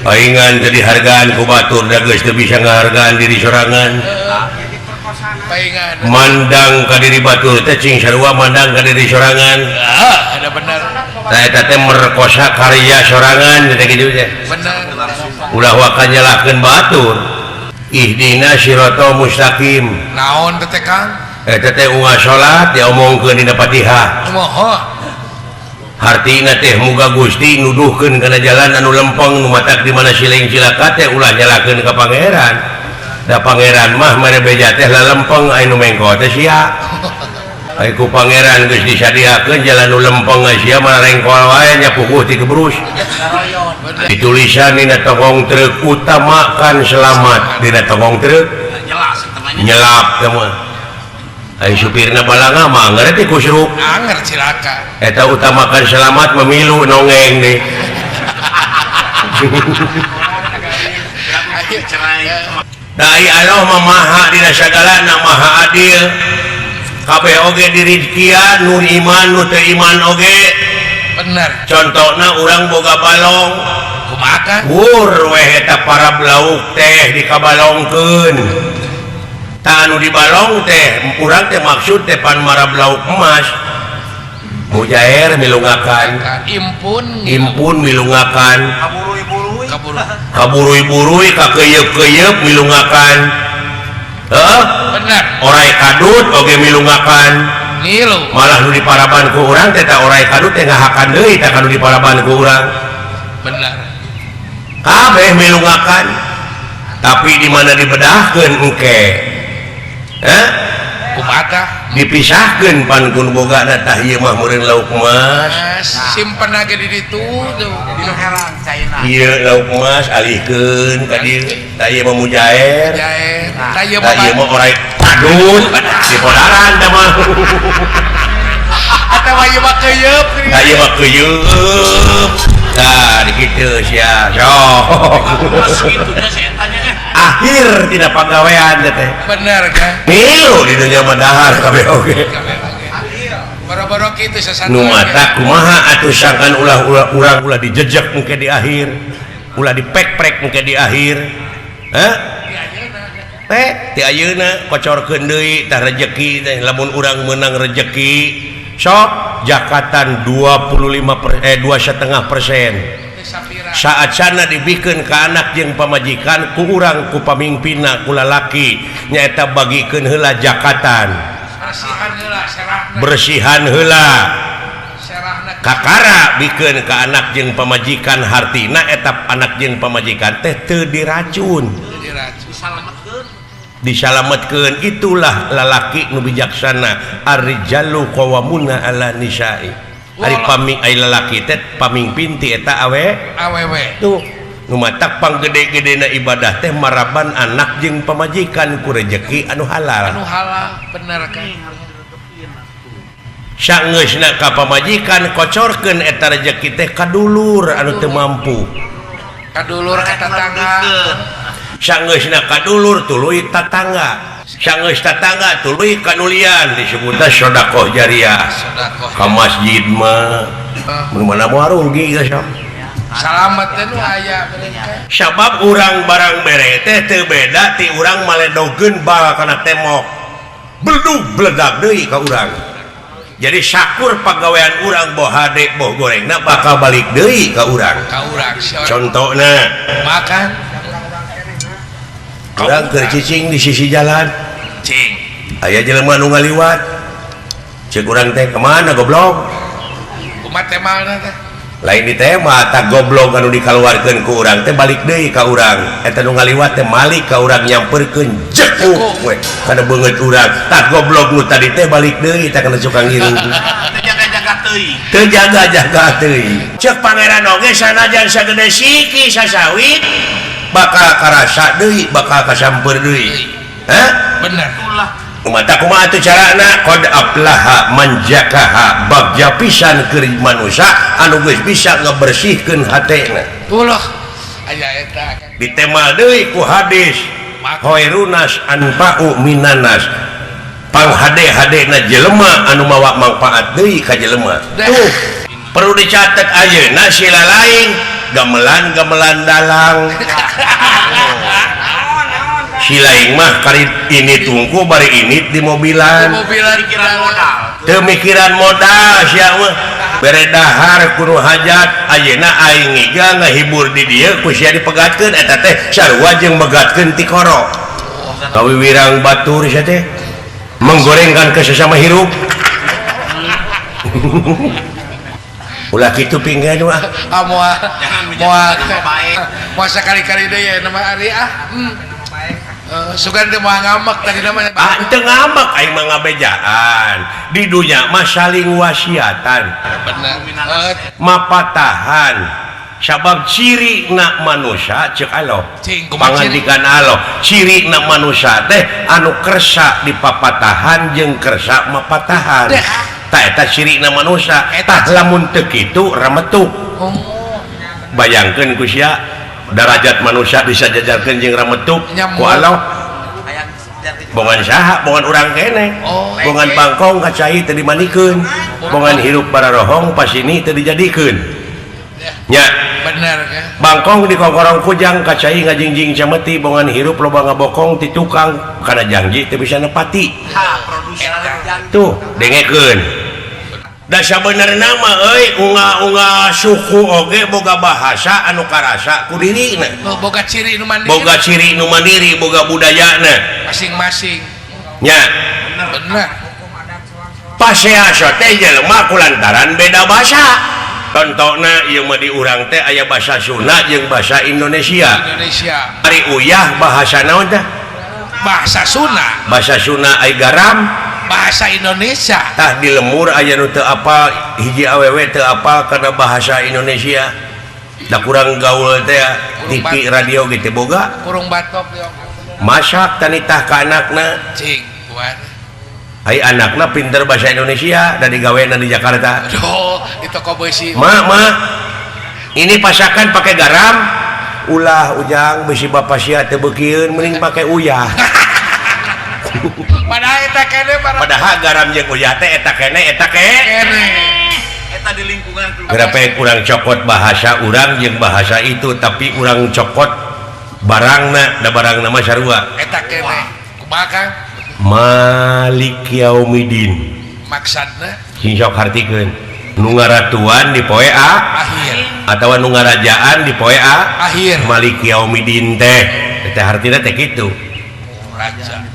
paingan jadi hargaan ku batur da geus teu bisa ngahargaan diri sorangan. Paingan Mandang ka diri batur teh cing sarua mandang ka diri sorangan. ada benar Tah eta teh merkosa karya sorangan teh kitu teh. benar Ulah waka nyalahkeun batur. Ihdina siratal mustaqim. naon teh Kang Eta teh ungah salat diomongkeun dina Fatihah. moho Hartina teh muga Gusti nuduhkeun kana jalan anu lempeng nu matak di mana sileng cilaka teh ulah nyalakeun ka pangeran. Da pangeran mah mere beja teh lempeng anu mengko teh sia. Ai ku pangeran geus disadiakeun jalan nu lempeng sia mah rengkol wae nya puguh ti kebrus. Ditulisan dina togong truk utamakan selamat dina togong truk nyelap teh mah. Ai supirna balanga mah ngarti kusruk. anger cilaka Eta utamakan selamat memilu nongeng deh. Dai Allah mamaha dina sagalana maha adil. Kabeh oge dirizkian nu iman nu teu iman oge. bener Contohna urang boga balong. kumaha Wur weh eta para lauk teh dikabalongkeun. Tah anu dibalong teh urang teh maksud teh pan marab lauk emas. Mujair milungakan, impun milungakan, kaburui-burui kakeyep-keyep milungakan, bener orai kadut oge milungakan, nilu malah nu diparaban ku urang teh ta orai kadut teh ngahakan deui tah kanu diparaban ku urang. bener Kabeh milungakan, tapi di mana dibedahkeun engke, kumaha dipisahkeun pan kun boga tah ieu mah meureun lauk emas. simpen aja di ditu tuh Dinu herang caina. Iya lauk emas alihkeun ka dieu tah ieu mah mujair jae tah ieu mah orai kadut di podaran teh mah atawa ieu mah keuyeub tah ieu mah keuyeub tah di kitu sia Segitunya saya tanya akhir tina pagawean teh bener kan milu di dunya mah dahar kabeh oge boro-boro kitu sasatu nu mata kumaha atuh sangkan ulah urang ulah dijejek engke di akhir ulah dipek-prek engke di akhir ti ayeuna kocorkeun deui tah rejeki teh lamun urang meunang rejeki sok jakatan 2,5% saat sana dibikeun ka anak jeung pamajikan ku urang ku pamingpinna ku lalaki nyaeta bagikeun heula jakatan bersihan heula kakara bikeun ka anak jeung pamajikan hartina eta anak jeung pamajikan teh teu diracun disalametkeun itulah lalaki nu bijaksana ar-rijalu qawwamuna 'ala nisa'i ari ai lalaki teh pamimpin ti eta awewe tuh nu matak panggede-gedena ibadah teh maraban anak jeung pamajikan ku rezeki anu halal bener kan saeusna ka pamajikan kocorkeun eta rezeki teh ka dulur anu teu mampu kadulur ka tetangga saeusna ka dulur tuluy tatangga saeus tatangga tuluy kanulian disebutna sedekah jariah ka masjid mah mun mana moal rugi geus salamet teh nu aya sabab urang barang bere teh teu beda ti urang maledogkeun bal kana temok bledug bledag deui ka urang jadi syakur pagawean urang boh hade boh gorengna bakal balik deui ka urang contohna makan urang keur cicing di sisi jalan cing aya jelema nu ngaliwat ceuk urang teh kemana goblok kumaha teh malna teh lain di tema tak goblok anu dikaluarkeun ku urang teh balik deui ka urang eta nu ngaliwat teh malik ka urang nyamperkeun jekuk we kana beungeut urang tak goblok nu tadi teh balik deui tah kana suka ngiring teu jaga-jaga teuing ceuk pangeran oge sanajan sagede siki sasawit bakal karasa deui bakal kasamper deui bener mata kumaha atuh carana qad aflaha man jakaha bagja pisan keur manusia anu geus bisa ngebersihkeun hatena ulah aya eta ditemal deui ku hadis khairunas anfa'u minanas panghade-hadena jelema anu mawa manfaat deui ka jelema tuh perlu dicatat ayeuna sila lain gamelan dalang si lain mah kali ini tunggu bari ini di mobilan pikiran modal pemikiran modal siapa beredahar kudu hajat ayeuna aing ngiga ngahibur di dieu ku sia dipegatkeun eta teh sarua jeung megatkeun ti koro kawiwirang batur sia teh menggorengkan ke sesama hirup ulah kitu pinggan mah mau sekali-kali deh ya nama Ari sugan teh mau ngamak tadi namanya teu ngambek aing mah ngabejaan di dunya mah saling wasiatan bener mapatahan sabab ciri na manusia cek Allah Cing, kumaha ciri? pangandikan Allah ciri na manusia teh anu kersa di papatahan jeung kersa mapatahan Deh. tah eta ciri na manusia Eta tah lamun teu kitu rametuk oh bayangkeun ku sia derajat manusia bisa jajarkeun jeung rametuk Nyamuk. ku Allah ayang jati bongan saha bongan urang kene Oh. bongan bangkong kacai teu dimanikeun bongan hirup bararohong pasini teu dijadikeun nya bener kan bangkong di kongkorong kujang kacai ngajingjing cameti bongan hirup loba ngabokong ti tukang kana janji teu bisa nepati produser jangan tuh dengekeun da sabenerna mah unga suku oge boga bahasa anu karasa ku dirina boga ciri nu mandiri boga ciri nu mandiri boga budayana masing-masing nya bener paseaso teh jelema kulantaran beda bahasa contohna ieu mah di urang teh aya bahasa Sunda jeung bahasa Indonesia Indonesia ari uyah bahasa naon teh bahasa Sunda bahasa Sunda aya garam bahasa Indonesia tah di lemur aya nu teu apal hiji awewe teu apal karena bahasa Indonesia da kurang gaul teh TV radio gitu boga kurung batok yo masak tanitah ka anakna cing kuat ai anakna pinter bahasa Indonesia dan digaweana di Jakarta aduh itu kok besi ma ini pasakan pakai garam ulah ujang besi bapak sia teu beukieun mending pakai uyah padahal eta kene padahal garam jeung uyah teh eta kene kene eta di lingkungan Gerapek kurang cokot bahasa urang jeung bahasa itu tapi urang cokot barangna da barangna mah sarua eta kene kumaha Kang Malik Yaumidin maksudna sing sok hartikeun nu ngaratuan di poe A akhir atawa nu ngarajaan di poe A akhir Malik Yaumidin teh teh hartina teh kitu raja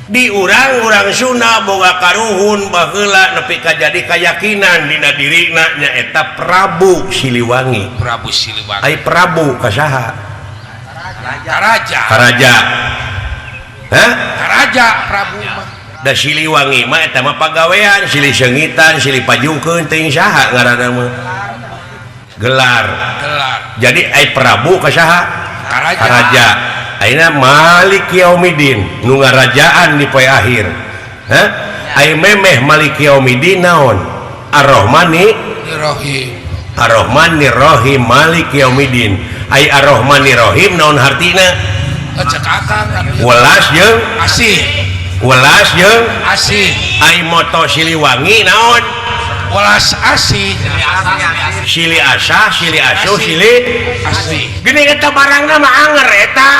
di urang-urang Sunda boga karuhun baheula nepi ka jadi keyakinan dina dirina nyaeta Prabu Siliwangi Prabu Siliwangi ai Prabu kasaha Karaja karaja hah Karaja Prabu mah da Siliwangi mah eta mah pagawean silih seungitan silih pajukeun teuing saha ngaranna mah gelar gelar jadi ai Prabu kasaha Karaja karaja ayeuna Malik Yaumidin nu ngarajaan di poe akhir hah ai memeh Malik Yaumidin naon Ar-Rahmani Rohim Ar-Rahmani Rahim Malik Yaumidin ai Ar-Rahmani Rahim naon hartina cek akang welas jeung asih ai moto Siliwangi naon welas asih Sili asa Sili asuh Sili asih gini eta barangna mah anger eta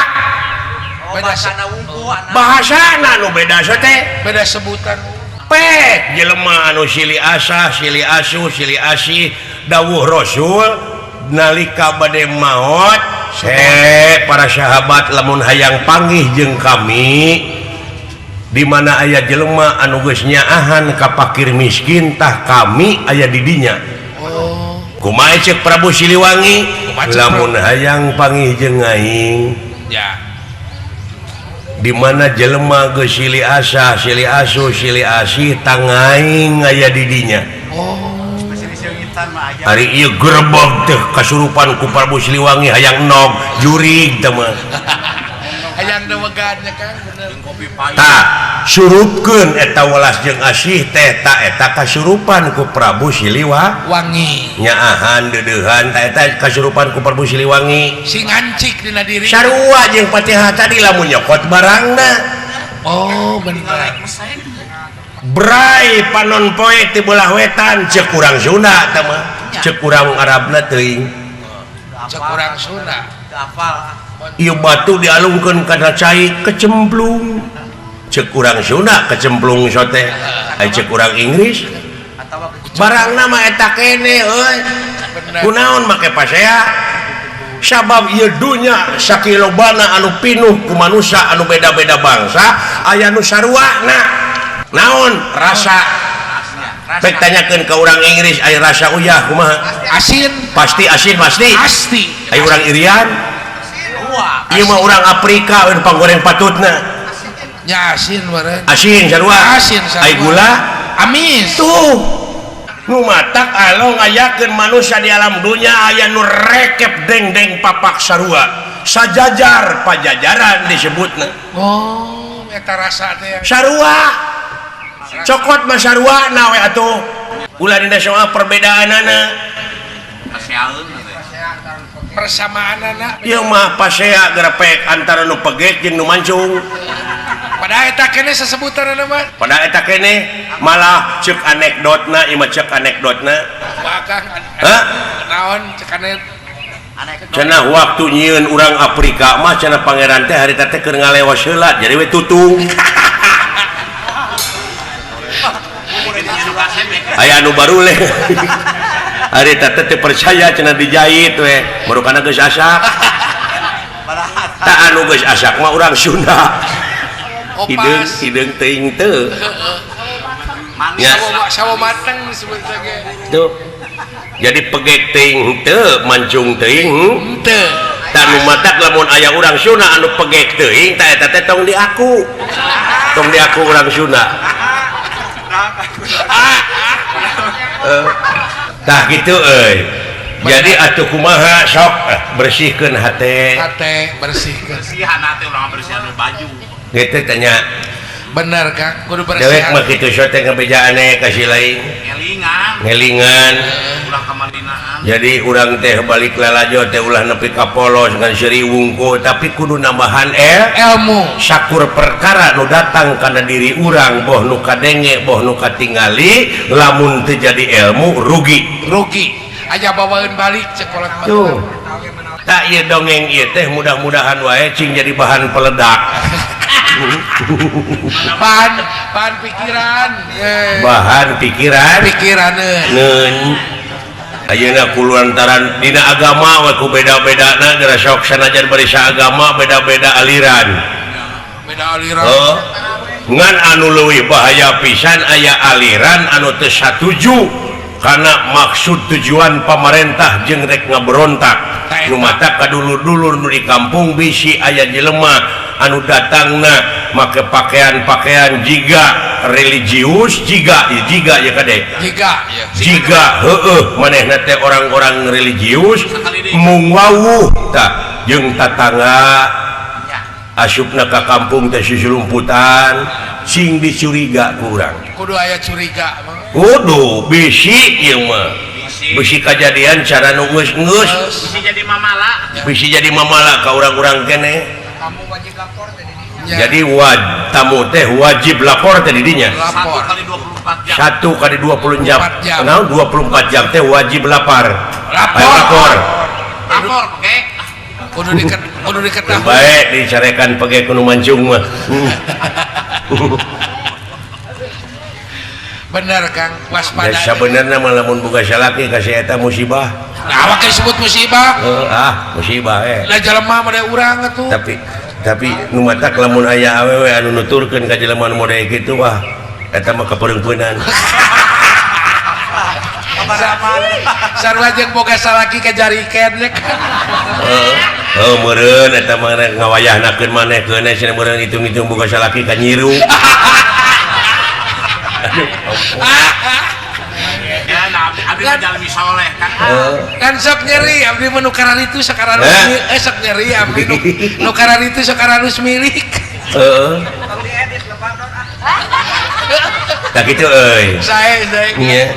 bahasana wungku bahasana nu beda teh beda sebutan pek jelema anu Sili asa Sili asuh Sili asih dawuh Rasul nalika bade maot para sahabat lamun hayang panggih jeung kami di mana aya jelema anu geus nyaahan ka fakir miskin tah kami aya di dinya oh kumaha cek Prabu Siliwangi Kumaha cek lamun hayang panggih jeung aing ya di mana jelema geus Sili asa Sili asuh Sili asih tang aing aya di dinya oh seungitan mah aja hari ieu gerbog teh kasurupan ku Prabu Siliwangi hayang nog jurig teh mah hayang dewegannya Kang bener kopi pahit tak surupkeun eta welas jeung asih teh tak eta kasurupan ku Prabu Siliwangi wangi nyaahan dedeuhan tak eta kasurupan ku Prabu Siliwangi sing ngancik dina diri sarua jeung Fatihah tadi lamun nyokot barangna oh bener Brai panon poe ti belah wetan cek urang Sunda teh mah cek urang Arabna teuing cek kurang Sunda. Hafal. ieu batu dialungkeun kana cai kecemplung cek urang Sunda kecemplung sote ai cek urang Inggris Atawa barang nama eta kene euy Bener. kunaon make pasea sabab ieu dunya sakilobana anu pinuh ku manusia anu beda-beda bangsa aya nu sarwana naon rasa pek tanyakeun ka urang Inggris aya rasa uyah kumaha Asin. pasti asin pasti Pasti. aya urang Irian Wah, ieu mah urang Afrika we panggoreng patutna Nya asin meureun. asin sarua Asin sarua. aya gula Amis. tuh nu matak alo ngayakeun manusia di alam dunia aya nu rekep deng-deng papak sarua sajajar pajajaran disebutna Oh, eta rasa teh. sarua cokot mah sarua nawe atuh ulah dina soal perbedaanana paseaeun teh. Persamaanana. ieu mah pasea grepek antara nu pegek jeung nu mancung Pada eta kene sesebutanna mah. pada eta kene malah cek anekdotna ieu mah cek anekdotna Bakang. Hah? Naon cekane Aneh ke cenah waktu nyieun urang Afrika mah cenah pangeran teh harita teh keur ngalewas heula jadi we tutung aya anu baru leh harita teh percaya cenah dijahit we marukana geus asak tak anu geus asak mah urang Sunda hideung opas. hideung teuing teu manis. Ya. Sawo mateng disebut ge. tuh jadi pegek teuing teu mancung teuing Henteu. dan nu matak lamun aya urang Sunda anu pegek teuing ta eta teh tong diaku urang Sunda tah kitu euy jadi atuh kumaha sok bersihkeun hate Hate bersihkeun. Bersihan teh urang bersihan baju. gitu tanya Bener Kang, kudu dewek bersih. mah kitu sote ngabejaane kasih lain Ngelingan. ngelingan Ulah kamalinaan. jadi urang teh balik lalajo teh ulah nepi ka polos ngan seri wungku tapi kudu nambahan Ilmu. sakur perkara nu datang kana diri urang boh nu kadenge boh nu katingali lamun teu jadi ilmu rugi Rugi. Aja bawain balik sekolah. tuh tak ieu dongeng ieu teh mudah-mudahan wae cing jadi bahan peledak Bahan pikiran. bahan pikiran Pikiran neun ayeuna kudu lantaran dina agama we ku beda-bedana geura sok sanajan bari agama beda-beda aliran beda aliran. oh ngan anu leuwih bahaya pisan aya aliran anu teu satuju karena maksud tujuan pemerintah jeung rek ngaberontak nu mata kadulur-dulur nu di kampung bisi aya jelema anu datangna make pakaian-pakaian jiga religius jiga ya kade jiga heueuh manehna teh orang-orang religius mung wawuh tah jeung tatangga asupna ka kampung teh susulumputan sing dicuriga ku urang Kudu aya curiga mah. kudu bisi ieu mah bisi kajadian cara nu geus-geus Bisa jadi mamala. bisi jadi mamala ka urang-urang kene Kamu wajib lapor teh di dieu. Ya. jadi tamu teh wajib lapor teh di dinya Lapor. 1 kali 24 jam. 1 kali 24 jam 24 jam. nah 24 jam teh wajib lapor Lapor. Ayo lapor Lapor, oke. Kudu diketahui. baik dicarekan pege kudu mancung mah Bener Kang, dan waspada. sebenarnya mah lamun boga salaki kasih eta musibah Nah, awak disebut musibah. musibah Lah jelema mah da urang atuh. tapi nu matak lamun aya awewe anu nuturkeun ka jelema nu model kitu wah eta mah kapereungpeunan Sarua jeung boga salaki ka jariken nya kan. oh meureun eta mah ngawayahnakeun maneh keuna cenah meureun hitung-hitung boga salaki ka nyiru Ya, nah, abdi jalmi soleh kan. Kan sok nyeri abdi mah nukaran itu sakarana sok nyeri abdi nukaran itu sakarana milik. heeh tak kitu euy Saya nya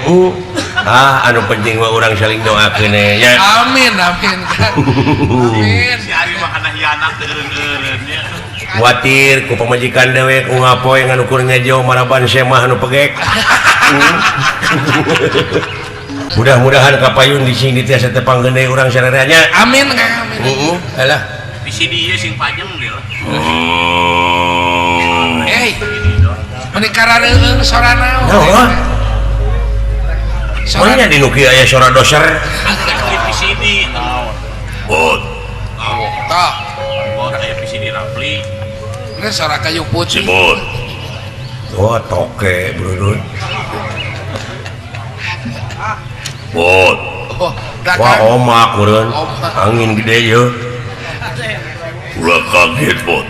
anu penting mah urang saling doakeun nya amin amin kan. Amin. Si Ari mah kana hianat eureun-eureun nya. khawatir ku pamajikan dewek ngapoe ngan ukur ngejo maraban semah anu pegek mudah-mudahan kapayun di sini tiasa tepang gede orang sadaranya. Amin Kang, amin. Alah. Di sini ya sing panjang deh. Menikah rareueung sorana. Naon? Soalnya di nuki aya sora doser. Di sini. Bot. Tah, Oh, kayak di sini Rapli. ini sora kayu putih. Bot. Oh, toke, Bro. Bot. Oh, dah Wah, kan. omak, meureun. Omak. Angin gede ye. Ulah kaget, Bot.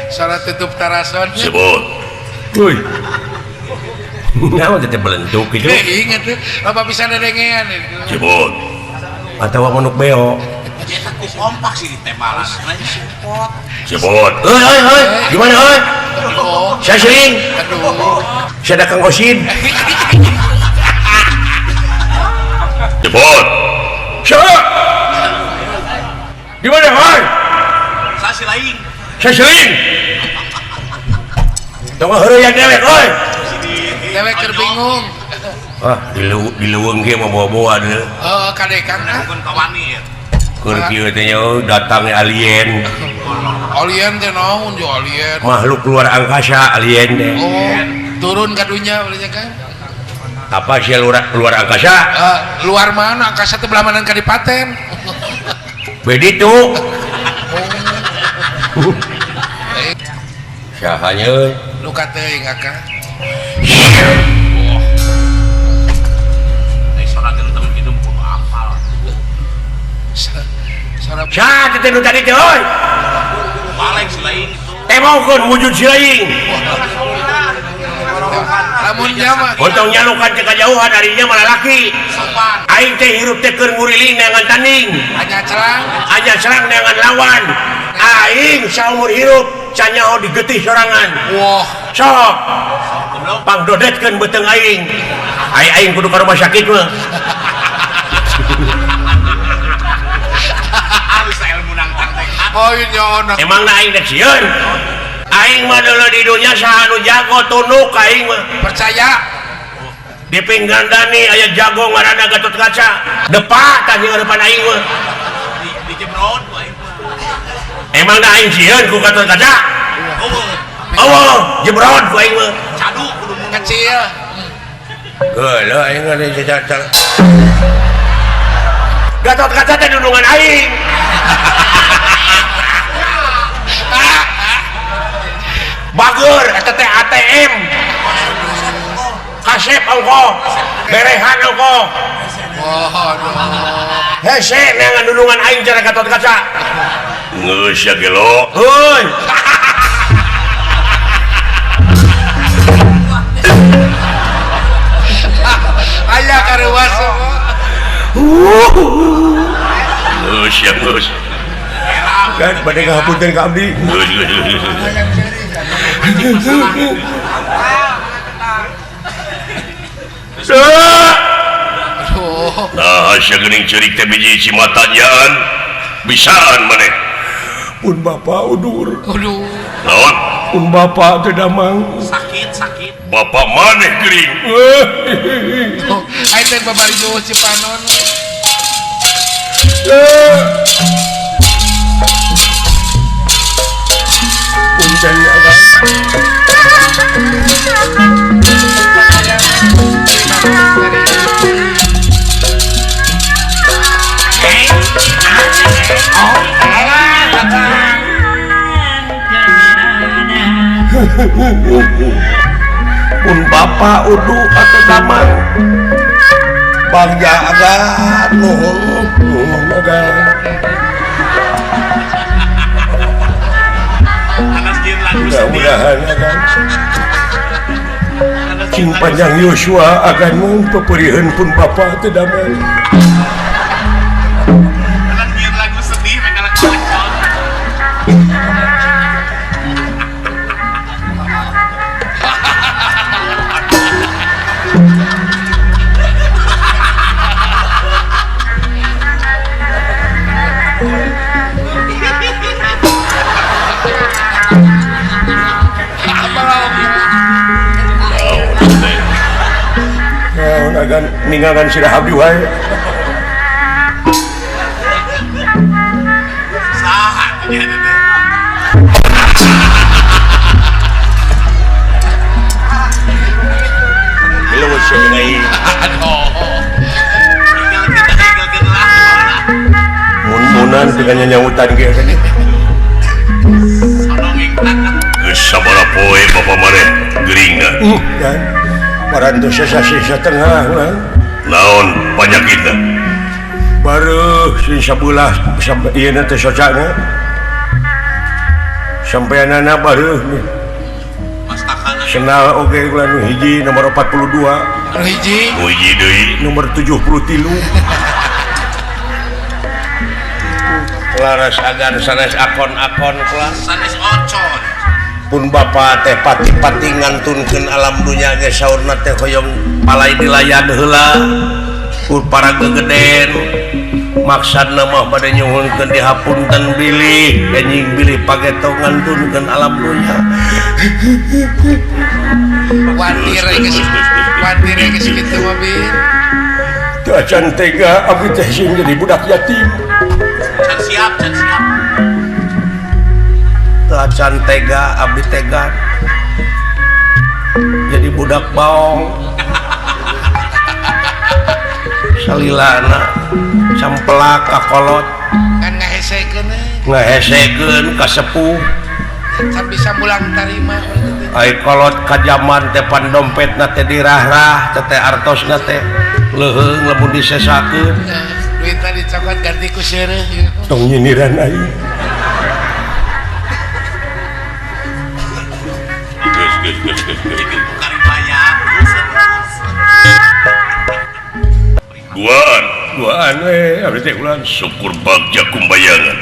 Sora tutup tarason. Bot. Woi. Naon teh belentuk gitu. Ingat tuh, apa bisa dedengean itu. Bot. Atawa manuk beo. Kita ku kompak sih di Temalas. Nanya support. Bot. Hei. Gimana, hei? Oh, Saya sering. aduh. Saya ada Kang Osin. Bot. Siapa? Gimana, hei? Saya si lain. Saya sering. Tunggu heureuyang dewek, hei. Dewek keur bingung. Ah, dileuweung ge mah bawa-bawa deh. Oh, kadekan ah. Bukan kawani ya. Keur kieu teh nya datangnya alien. Alien teh naon jo alien. Makhluk luar angkasa alien deh. Oh, turun ka dunya belinya kan. Apa sih luar angkasa? Luar mana? Angkasa teh belamanan kadipaten. Begitu. Sahanya Luka teuing Kang. Sora genteng hidup kudu apal. Sora sah teh nu tadi teh euy. Balik si lain itu. Temakeun wujud si leuing. lamun nya Untung nyalukan ke kajauhan harinya malah laki. Sopan. Aing teh hirup teh keur nguriling neangan tanding. hanya cerang. Aja serang neangan lawan. Aing saumur hirup canyaho digetih sorangan. Wah, Sok pangdodetkeun beuteung aing. Aing kudu ka rumah sakit mah. Harus ilmu nang teh. oh nya anak. Emang na aing teh sieun. Aing mah deuleu di dunya saha nu jago tunduk ka aing mah. Percaya. Di pinggandani aya jago ngaranna Gatotkaca. Depa tah ngarepan aing mah. Di Jemron aing. Emang na aing sieun ku Gatotkaca? Oh, Oh, jebron ku aing mah. cadu kudu mun Kecil. Geuleuh aing ada cacat. Gatotkaca teh nunungan aing. Bager eta teh ATM. Kasep ongko. Berehan ongko. Waduh. Hese neangan nunungan aing cara Gatotkaca. Geus ya gelo. Heuy. Aya karuas. Geus ya geus. Kan bade ngahapunten ka abdi. Geus. Aduh. Nah, sia geuning ceurik teh biji cimatanyaan. Bisaan maneh. Pun bapa udur. Aduh. Naon? Pun bapa teh damang. sakit. Bapak maneh geuning. Oh, aing teh babari doos Cipanon. Punten ada. Pun bapak udu atau damang. Bagja agak nuhun agak. Anas jeung lagu sedih. Mudah-mudahan akan Cing panjang Yosua akan mempeperihan pun bapak teu damang. Anas jeung lagu sedih mereka lagu kacau. kan ningangan sirah abdi wae. Saha nya teh. Belum sebenarnya. Aduh. Tinggal kita lah. Mun-munan dengan nyautan ge tadi. Sono ngiklan. Geus sabaraha poe Bapak mare geuringna. Kan. Parantos sesa-sesa tengah lah. Naon panyakitna? Baru sabelah sampai ieu teh socana. Sampeanana baru Mastakana. senal oge ulah nu hiji nomor 42. Hiji. Hiji deui nomor 73. Laras agan sanes akon-akon kelas. Sanes ocon. Pun Bapak teh pati-pati ngantunkeun alam dunya ge saurna teh hoyong palai dilayan heula ku para gegeden maksudna mah bade nyuhunkeun dihapunten bilih anjing bilih pageto ngantunkeun alam dunya Wantir geus kitu mah bin. teu acan tega abdi teh sing jadi budak yatim Can siap. teu acan tega abdi tega jadi budak baong salilana sampelak kakolot Kan ngahesekeun ngahesekeun ka sepuh sampai sambulang tarima. ai kolot ka jaman teh pan dompetna teh dirah-rah teh artosna teh leuheung lamun disesakeun Duit tadi cokot ganti ku seureuh. tong nyindiran ai Bukan bayar. duaan we abdi teh ulah syukur bagja kumbayangan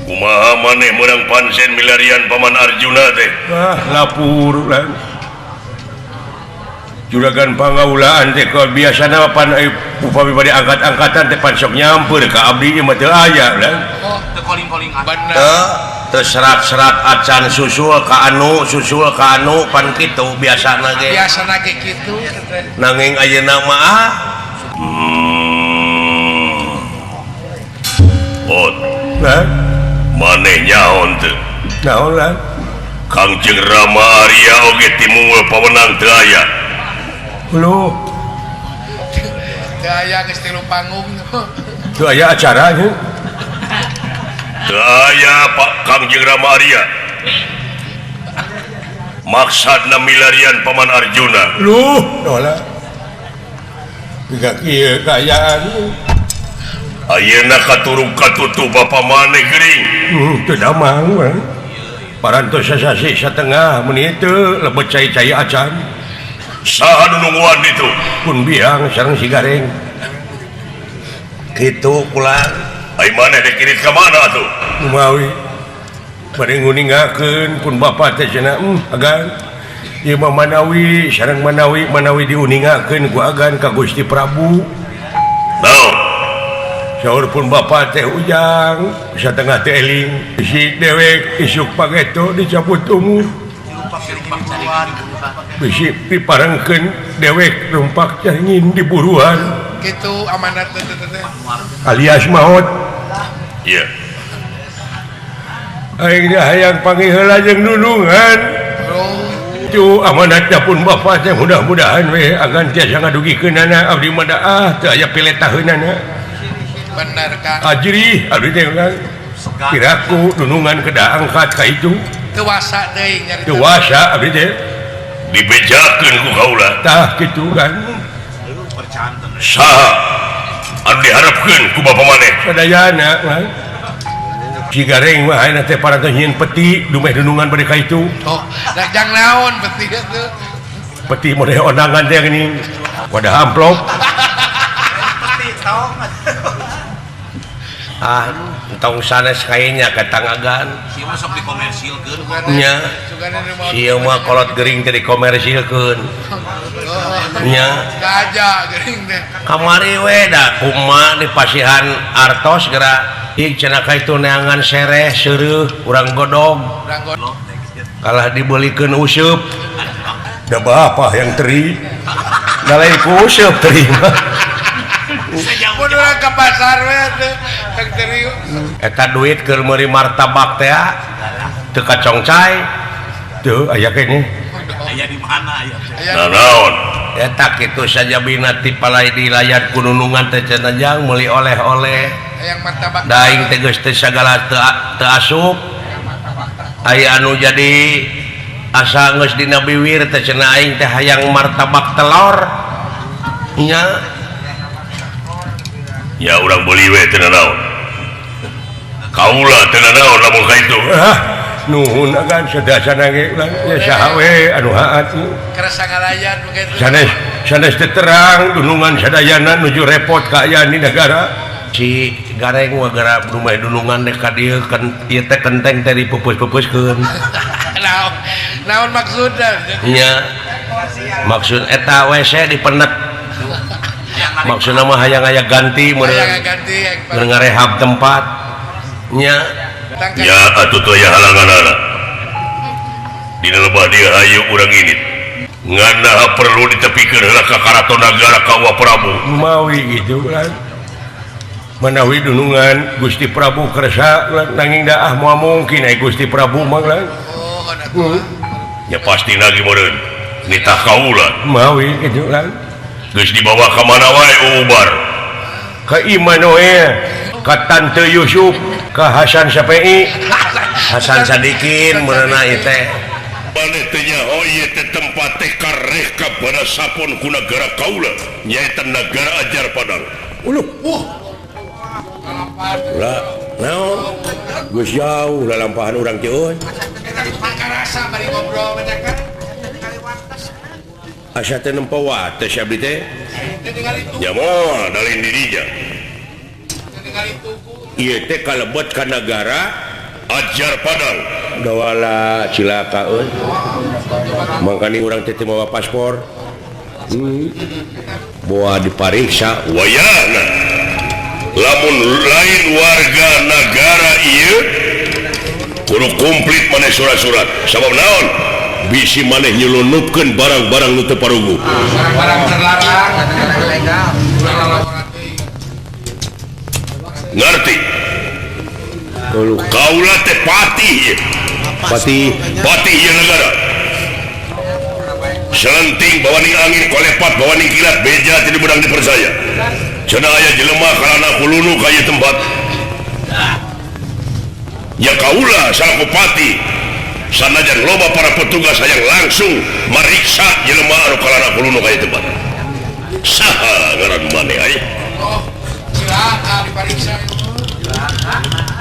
kumaha maneh meurang pansen milarian Paman Arjuna teh lapur lah juragan pangaulaan teh kalau biasana pan upami bade angkat-angkatan teh pan sok nyamper ka abdi mah teu aya lah Oh, teu calling-calling Bener. teu serat-serat acan susul ka anu pan kitu biasana ge Biasana ge kitu teh. nanging ayeuna mah maneh nyaon teu naon lah Kangjeng Rama Arya oge timungul pawenang teu aya lu Teu aya geus tilu panggung. teu aya acaranya teu aya Pak Kangjeng Rama Arya maksudna milarian Paman Arjuna lu dola tiga kieu kaayaan ayeuna katurung katutu Bapa maneh geuring teu damang we parantos sasasi satengah menit teu lebet cai-cai acan saha nu nungguan ditu pun biang sareng si gareng kitu pulang ai maneh dikirit ka mana atuh kumawi bade nguningakeun pun Bapa teh cenah agan ieu mah manawi sareng manawi diuningakeun ku agan ka Gusti Prabu naon saur pun Bapa teh ujang satengah teh eling si dewek isuk pageto dicabut ungu bisi diparengkeun dewek rumpak caringin diburuan Kitu amanat teh alias maut iya aing hayang panggih heula jeung nunungan itu amanatnya pun Bapa teh mudah-mudahan we agan tiasa ngadugikeunana abdi mah da teu aya piletaheunana bener Kang. ajri abdi teh ulang kiraku nunungan kedah angkat ka itu Dewasa deui nyari. dewasa abdi teh dibejakeun ku kaula tah kitu kan saha anu diharapkeun ku Bapa maneh sadayana kan si gareng mah ayeuna teh parantos nyieun peti dumeh nunungan bade ka itu Oh, dah jang naon peti tuh. peti model ondangan teh geuning wadah amplop entong sanes kayaknya katangagan Sieu mah sok dikomersilkeun. nya sieu mah kolot gering teh dikomersilkeun nya Gajah gering teh. kamari we da kumaha di pasihan artos geura ieu cenah ka itu neangan sereh seureuh urang godog Ranggon. kalah dibelikeun useup da bapak yang teri nalain kuseup terima Mun urang ke pasar we teh teu teri. eta duit keur meuri martabak teh teu kacongcai teu aya kene Aya di mana aya? nah naon eta kitu saja bina ti palai di layar gunungan teh cenah meuli oleh-oleh Hayang martabak. daing teh geus teh sagala teu asup aya anu jadi asa geus dina biwir teh cenah aing teh hayang martabak telur nya ya urang beuli we teu naon kaula teu naon lamun ka itu nuhun agan sadasana ge ya saha we anu haat Kerasa ngalayan begitu. sanes teu terang dunungan sadayana nuju repot ka aya di negara si gareng wa gara rumah dunungan dek ka dieu kan ieu teh kenteng teh dipupus-pupuskeun Naon maksudna? nya maksud eta WC dipenet maksudna mah hayang aya ganti mun Hayang ganti yang ngarehab tempat nya tangkap. ya atuh teu aya halanganana dina lebah dieu hayu urang ini ngana perlu ditepikeun heula ka karaton nagara ka Wa Prabu mawi gitu kan manawi dunungan Gusti Prabu kersa nanging da moal mungkin ai Gusti Prabu mah lah Oh, ada tuh. ya pasti lagi meureun nitah kaula mawi gitu kan geus dibawa ka mana wae ubar ka Imanoe ka Tante Yusuf ka Hasan Sape'i Hasan Sadikin meurana ieu teh maneh teh nyaho ieu teh tempat teh kareh ka banasapon ku nagara kaula nyaeta nagara Ajar Padang uluh ulah naon geus jauh lalampahan urang teh euy Kita rasa bari ngobrol banyak kan. asa teh nempo wates abdi teh Tinggal itu, nya moal dalin dirinya tinggal itu. ieu teh kalebet ka nagara Ajar Padang dawala cilaka euy mangkani urang teh teu mawa paspor boa dipariksa wayahna lamun lain warga negara ieu kudu komplit maneh surat-surat sabab naon bisi maneh nyelundupkeun barang-barang nu teu parugu Barang terlarang, ilegal. ngerti kaula teh patih ieu negara selenting bawaning angin kolepat bawaning kilat beja tidak bedang dipercaya cenah aya jelema kalana kulunu ka ieu tempat ya kaula salaku pati sanajan loba para petugas hayang langsung mariksa jelema anu kalana kulunu ka ieu tempat saha ngaran maneh aya Oh, silakan diperiksa.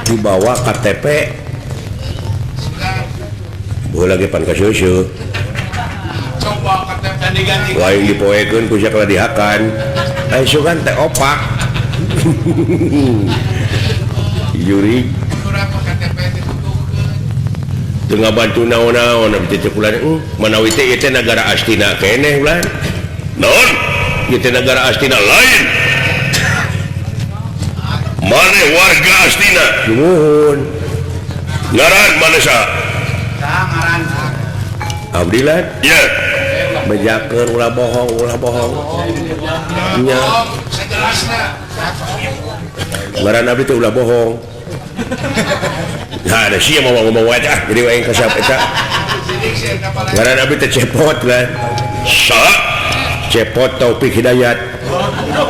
dibawa KTP Silakan. boleh lagi pan ka susu Coba kata diganti. lain dipoekeun ku sakala dihakan ai sugan teh opak Yuri Kurang KTP ditutukeun. teu ngabantu naon-naon abdi teh kulan manawi teh ieu teh nagara astina keneh ulah naon ieu teh nagara astina lain maneh warga astina nuhun ngaran maneh saha abdi lah ya bejakeun ulah bohong nya Oh, sejelasna. ngaran abdi teh ulah bohong nah ada sia mau ngomong wae jadi wae ka siapa eta Sidik sih kapal. ngaran abdi teh cepot lah saha cepot Taufik Hidayat Kita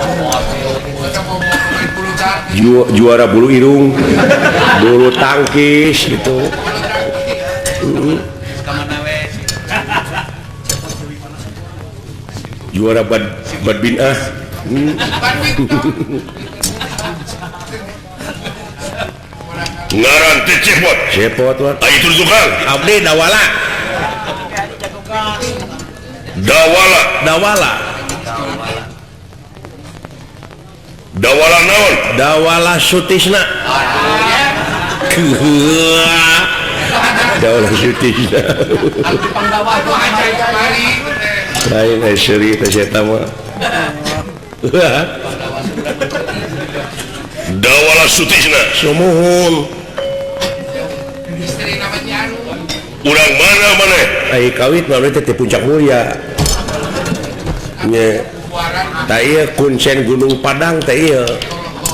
mau main bulu tangkis. juara bulu irung bulu tangkis gitu juara badminton ngaran teh cepot wah itu tukang abdi dawala naon dawala Sutisna dawala Sutisna lain seri teh eta mah dawala Sutisna sumuhun Istri namanya Anu. urang mana kawit puncak mulia kunsen Gunung Padang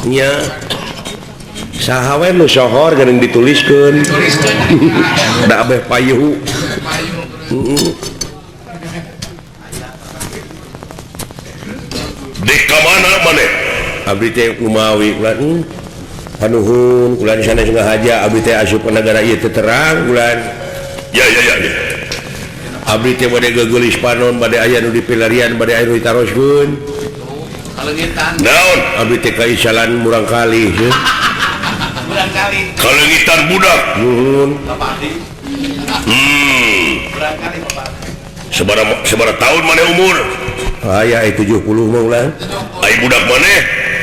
nya sahawe nu sohor geuning dituliskeun da abeh payuh dek ka mana maneh abdi teh kumawi ulan panuhun ulan sana juga haja abdi teh asup ka nagara ieu teu terang ulan ya abdi teh bade gegelis panon bade aya nu dipilarian bade aya nu ditaroskeun naon abdi teh ka isalan murang kali kalengitan budak nuhun sebara tahun maneh umur aya 70 mah ulan ai budak maneh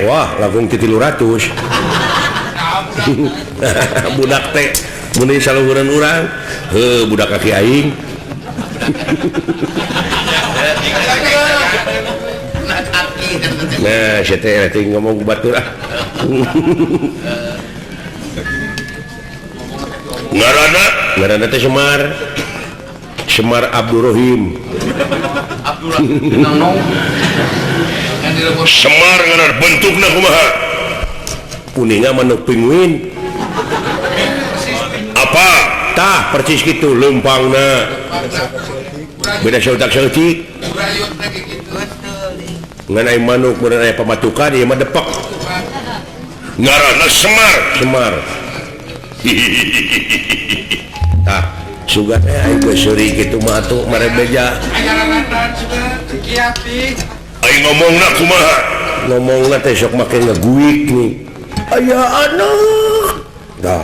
wah langkung 300 budak teh mun saluhureun urang budak kaki aing nah saya teh ngomong batur ngaranna teh Semar Abdurrahim Semar ngaran bentukna kumaha kuninga manuk penguin apa tah percis kitu leumpangna beda sautak-sautik ngan aya manuk mun aya pamatukan ieu mah depek ngaranna Semar tah sugan aing geus seuri kitu mah atuh mare beja aing ngomongna kumaha ngomongna teh sok make ngaguik nih aya anak dah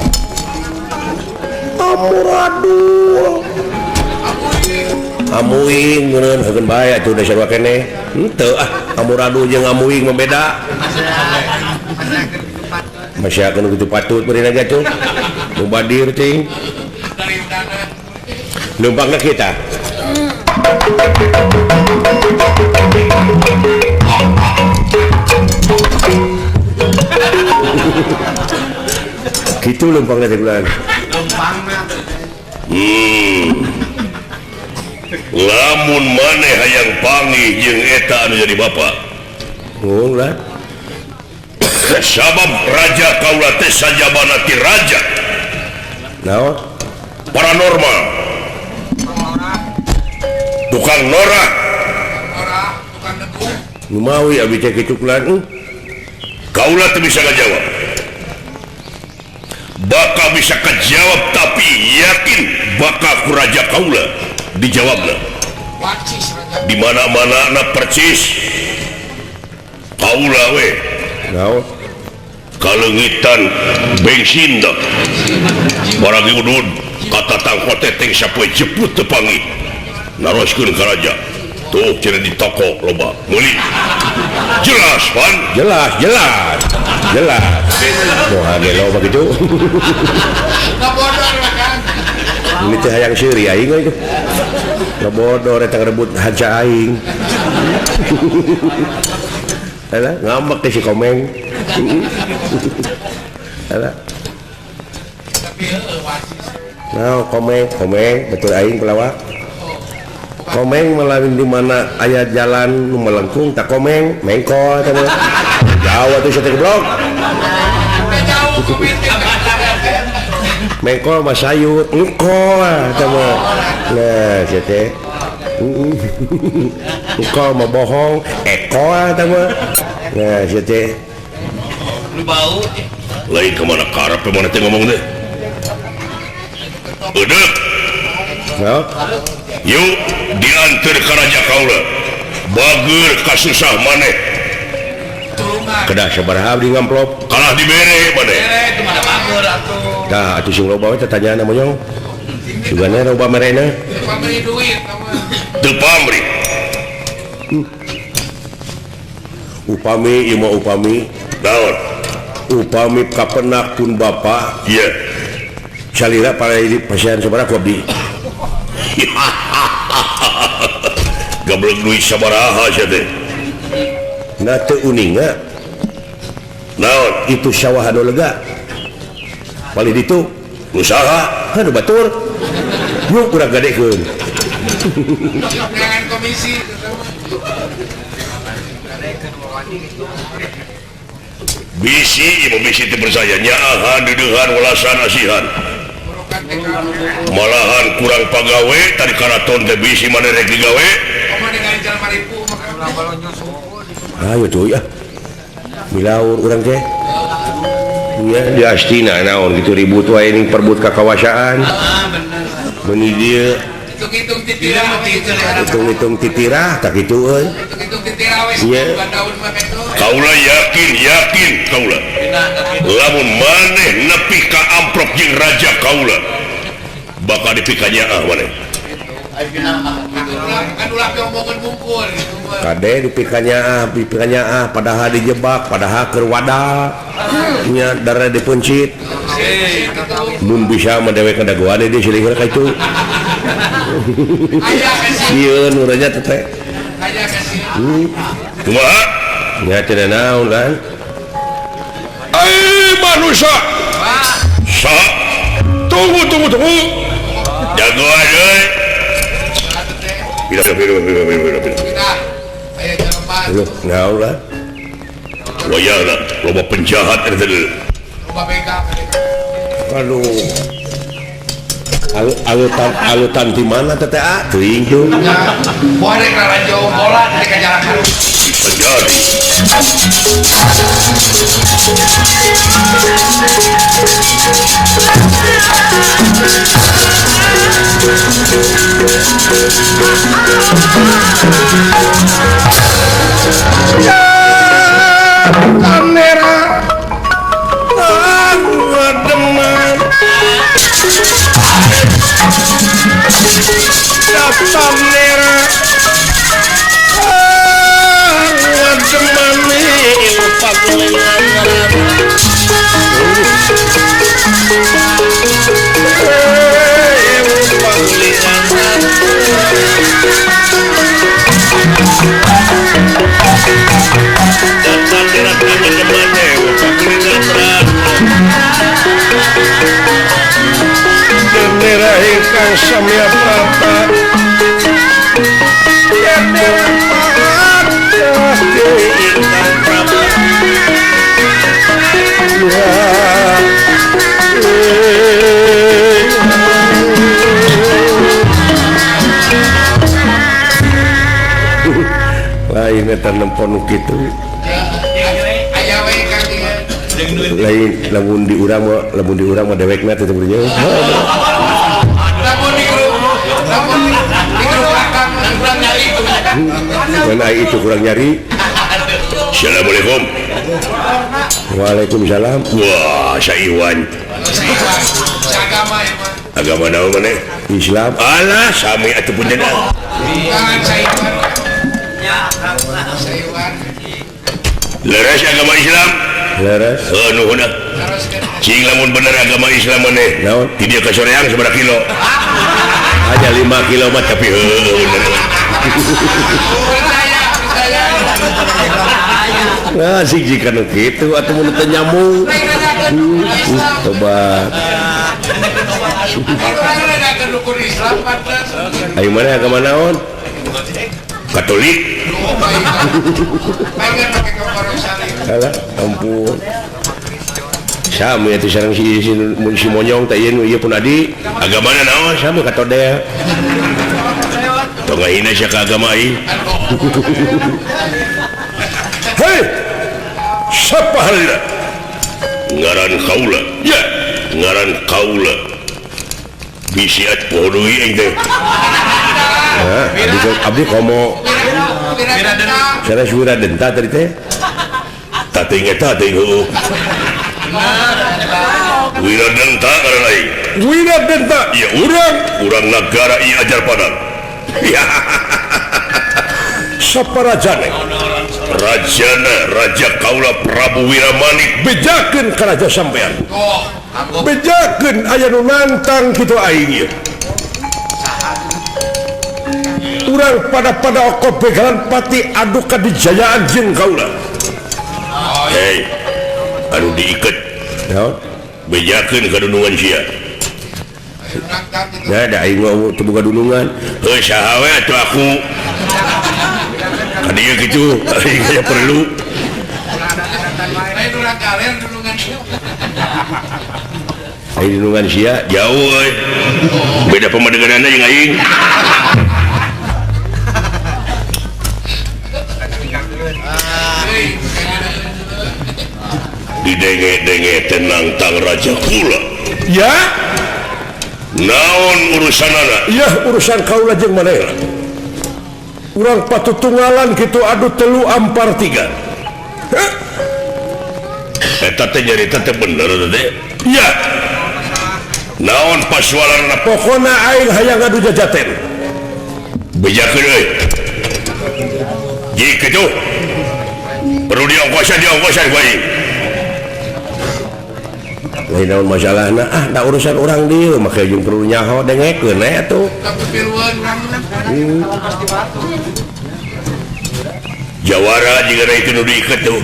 amuradul amuing meureun hageun bae atuh da sarua keneh henteu amuradul jeung amuing mah beda masih akan begitu patut beri naga tuh mubadir ting numpangnya kita gitu numpangnya teh bulan lamun maneh hayang panggih jeung eta anu jadi bapak lah sabab raja kaula teh sajabana ti raja naon paranormal tukang norak tukang debu numawi abdi teh kitu kulan kaula teh bisa ngajawab bakal bisa kejawab tapi yakin bakal ku raja kaula dijawabna di mana-mana na percis kaula we naon kalengitan bensin dah barang udud kata tangkot teteng sapoe jeput tepangi naroskeun ka raja tuh cenah di toko loba meuli jelas pan jelas moal ge loba kitu ini teh hayang seuri aing itu bodoh eta rebut haja aing alah ngambek teh si Komeng alah nah Komeng betul aing pelawak Komeng melalui di mana aya jalan nu melengkung tak Komeng mengkol teh Jawa tuh saya blok mengkol mah sayur engkol teh nah saya teh engkol mah bohong ekol teh nah saya teh lu bau lain kemana karep mana teh ngomong deh udah no? Yuk diantar ke raja kaula bager kasusah maneh kedah sabaraha di ngamplop kalah dibere maneh dah atuh sing loba we tanya namanya sugana loba merena pamri duit teu pamri upami ieu mah upami naon upami kapenak pun bapak iya salira para pasien sabaraha ku abdi gablek duit sabaraha sia teh na teu uninga naon itu sawah anu lega paling ditu usaha anu batur yuk kurang gadekeun Jangan komisi. bisi ibu bisi itu bersaya nyaahan dedehan welasan asihan malahan kurang pagawe tadi karaton teh bisi mana rek digawe ayo tuh ya milaur urang teh ya di Astina naon gitu ribut wae ning perbut kakawasaan meuni dieu Hitung-hitung titirah. hitung-hitung titirah tak kitu euy Hitung-hitung titirah wes. Iya. Daun mah beto. kaula yakin kaula lamun maneh nepi ka amprok jeung raja kaula bakal dipikanya maneh Kan ulah ngomongkeun bungkul gitu. kade dipikanya padahal dijebak padahal keur wadah nya darah dipencit mun bisa mendewek kadagoan dia silih ka itu Aya kasih. sieun urangnya teh Aya kasih. kumaha nya cenah naon kan ai manusia sa tunggu jagoan euy bila Kita aya jalan lu naon lah wayahna loba penjahat eta Loba bega. aduh alutan di mana teh teuing tuh Moal rek raranjo bola dari kajalakan. penjadi kamera demen kamera bendera ingkang samya prata bendera ingkang prata lain eta nempon kitu Aya we Kang ieu. lain lamun di urang mah dewekna teh bener Lamun di grup belakang kurang nyari itu. mun ai itu kurang nyari Assalamualaikum Waalaikumsalam wah Saiwan Agama ya mah. agama naon maneh Islam alah sami atuh punjana Jangan Saiwan. Saiwan. leres agama Islam leres nuhuna Terus kan. cing lamun bener agama Islam maneh naon ti dieu ka soreang sabaraha kilo aja 5 kilo mah tapi bener Percaya. nah sih kan gitu atuh mun teu nyambung tobat Orang ada rukun Islam pantas. ayo mana agama naon Katolik Pengen pakai komporong salib. alah ampun sami atuh sareng si monyong teh ieu pun adi agamana naon sami katodea tong ngahina sia ka agama ieu hei sapa halina ngaran kaula ya ngaran kaula bisi at poho deui aing teh abdi komo Bira dendam. sana suara denta tadi teh tating eta teh heueuh Wiradenta karena lain Wiradenta ya urang negara ieu ajar padang saparajana rajana raja kaula Prabu Wiramanik bejakeun ka raja sampean Oh, anggo. bejakeun aya nu nantang kitu aing ieu urang pada okop begalan pati adu kadijayaan jeung kaula hei anu diiket bejakeun kadunungan sia Ya, ada aing mau terbuka dulungan. Saha we atuh aku. Kadieu kitu, aing aya perlu. Lain urang kalian dulungan ieu. Aing dulungan sia jauh euy. Beda pamadeganana jeung aing. Didenge-denge tenang tang raja kula. Ya? Naon urusanana? Iya, urusan kaula jeung manehna. Urang patutunggalan kitu adu telu ampar tiga. Eta teh nyarita teh bener teh. Iya. Naon paswalarna? Pokona aing hayang adu jajaten. Bejakeun euy. Ji kitu. Perlu diongkosan ku aing. Lain naon masalahna da urusan orang dieu make jeung perlu nyaho dengekeun atuh. Jawara jigana itu nu diiket tuh.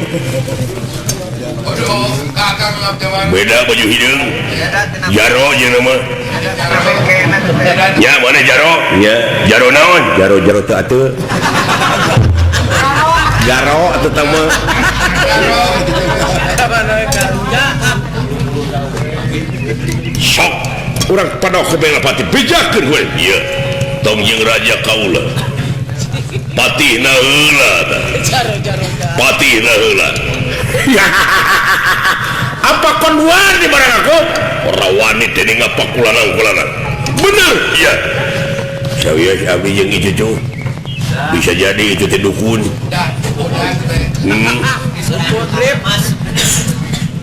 Beda baju hideung. Jaro jeung nama. Ya mana jaro? Ya, jaro naon? Jaro teu atuh. Jaro atuh teh mah. Sok urang padok bela pati bejakeun we. Ieu tong jeung raja kaula. Patihna heula tah. Patihna heula. Apa konduan di barang aku? Ora wani teh ngapa kulanang. Bener, iya. Sawias abdi jeung ieu bisa jadi itu teh dukun.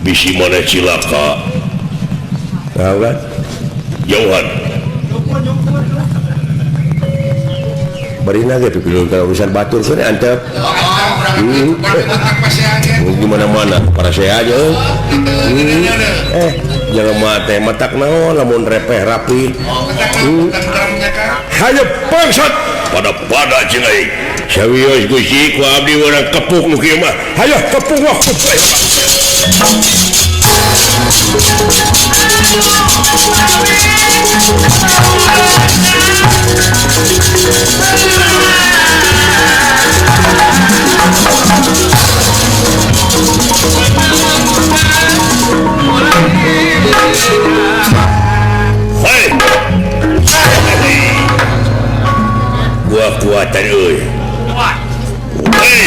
Bisi mana cilaka. Tahu kan? Jauhan. Barina ge pipileun ka urusan batur sore antep. Gimana-mana para saya aja. Jangan mate matak naon lamun repeh rapi. Hayo bangsat pada jeung aing. Sawios Gusti ku abdi urang kepuk nu kieu mah. Hayo kepuk wah. Hei, gua kuatan euy. Hei,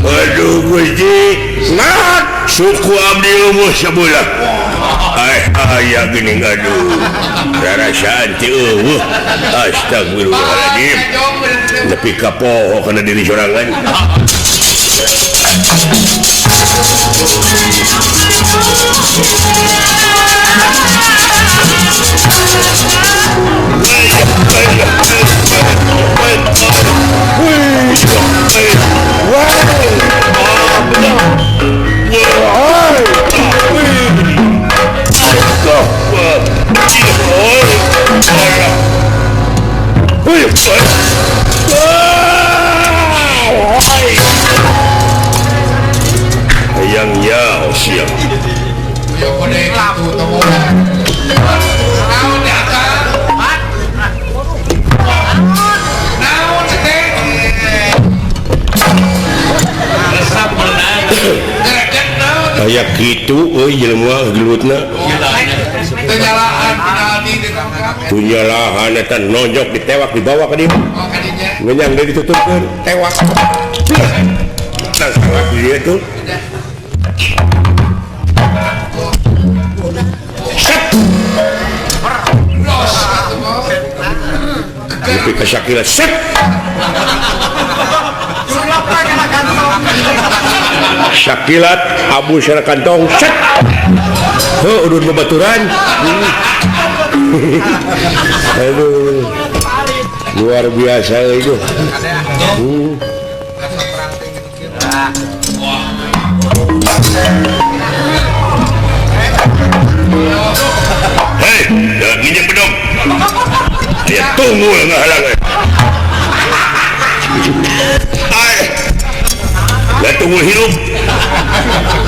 aduh Gusti, nah suku abdi umuh sabulah. Aya geuning aduh. Rarasaan ti eueuh. Astagfirullahaladzim. Nepi ka poho kana diri sorangan. Yang ya siap. Kayak gitu, jelema gelutna. Tunyalahan eta nonjok ditewak dibawa ka dieu. Ngenyang deui ditutupkeun, tewak. Nah, salah dia tuh. Tapi kesakilan set. Syakilat abu sana kantong set. Udun bebaturan. Aduh, luar biasa itu. Hei, nginjek bedong. Dia tunggu nggak halangan. tunggul hidup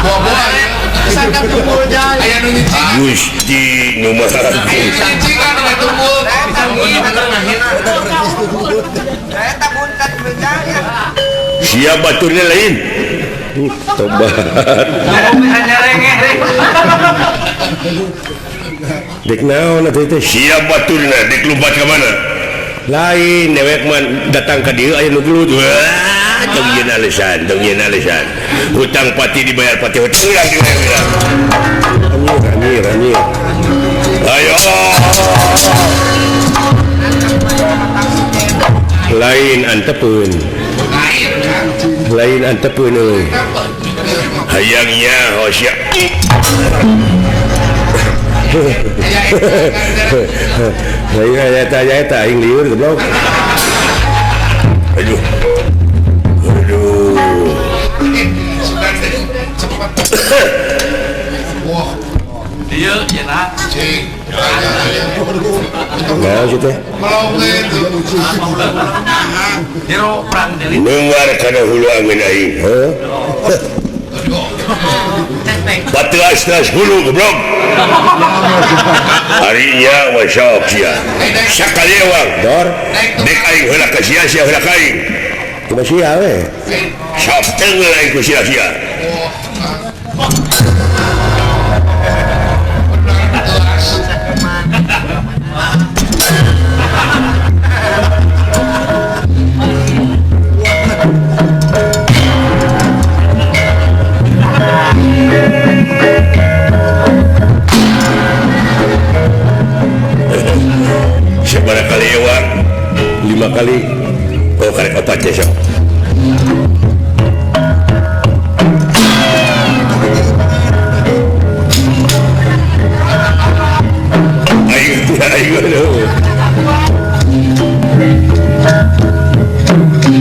buah-buah ya. Aya nu nyicing. Gusti nu Maha Aya nu nyicing kan aya tunggul. siap baturnya lain tobat dek naon atuh teh siap baturna dek lompat ke mana lain dewek man datang ke dieu aya nu gelut wah tong ieun alesan hutang pati dibayar pati hutang anjir ayo lain antepeun euy hayangnya hosya saya eta aing liur goblok aduh Dia cenah. Cing. nah situ Melong itu. Diro perang delit. dengar kana hulu angin aing heuh Patras hulu goblok harinya wasok sia sakalewang dor dek aing heula ka sia-sia heula ka aing kumaha sia we sok teungel aing ku sia-sia sebarang kali ewang 5 kali oh karek opat ya sok ayo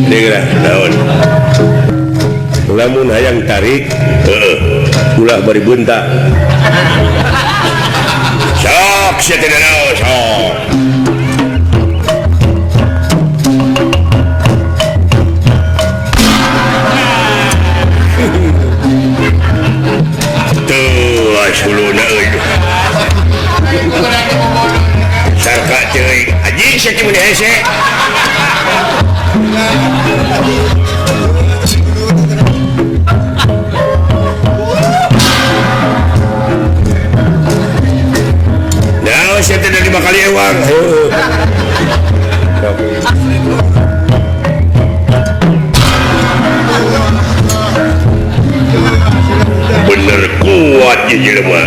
dengar naon lamun hayang tarik ulah bari bunta sok sia teh naon sok suluna euy sarka ceuy anjing sia teh mun hese nah sia teh 5 kali ewang bener kuat ya jelema